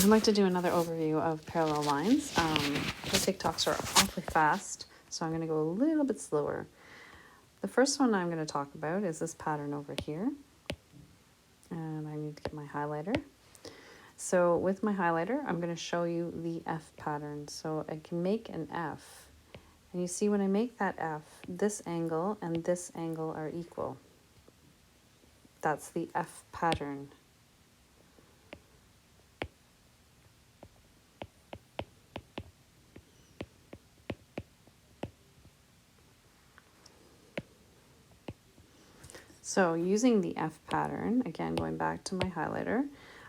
I'd like to do another overview of parallel lines. The TikToks are awfully fast, so I'm going to go a little bit slower. The first one I'm going to talk about is this pattern over here. And I need to get my highlighter. So with my highlighter, I'm going to show you the F pattern. So I can make an F. And you see when I make that F, this angle and this angle are equal. That's the F pattern. So using the F pattern, again, going back to my highlighter,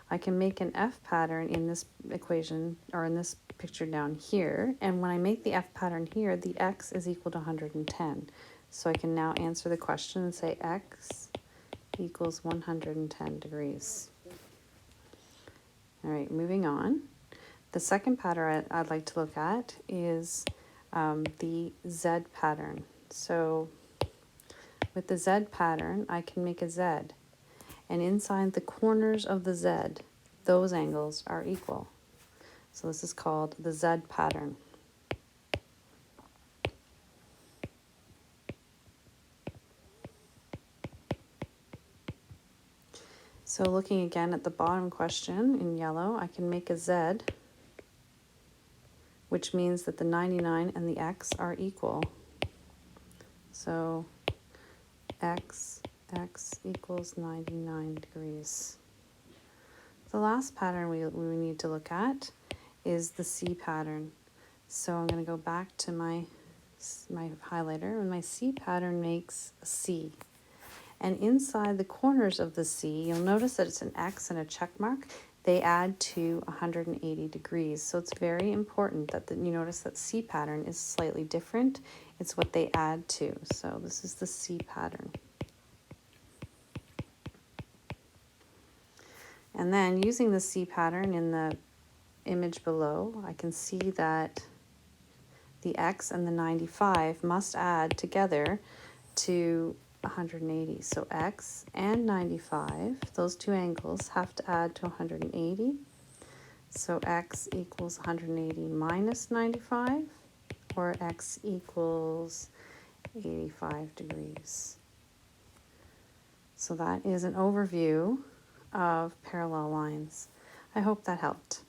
I can make an F pattern in this equation, or in this picture down here. And when I make the F pattern here, the X is equal to 110. So I can now answer the question and say X equals 110 degrees. All right, moving on. The second pattern I'd like to look at is the Z pattern. So with the Z pattern, I can make a Z. And inside the corners of the Z, those angles are equal. So this is called the Z pattern. So looking again at the bottom question in yellow, I can make a Z, which means that the 99 and the X are equal. So X equals 99 degrees. The last pattern we need to look at is the C pattern. So I'm going to go back to my highlighter, and my C pattern makes a C. And inside the corners of the C, you'll notice that it's an X and a check mark. They add to 180 degrees. So it's very important that you notice that C pattern is slightly different. It's what they add to. So this is the C pattern. And then using the C pattern in the image below, I can see that the X and the 95 must add together to 180. So X and 95, those two angles have to add to 180. So X equals 180 minus 95, or X equals 85 degrees. So that is an overview of parallel lines. I hope that helped.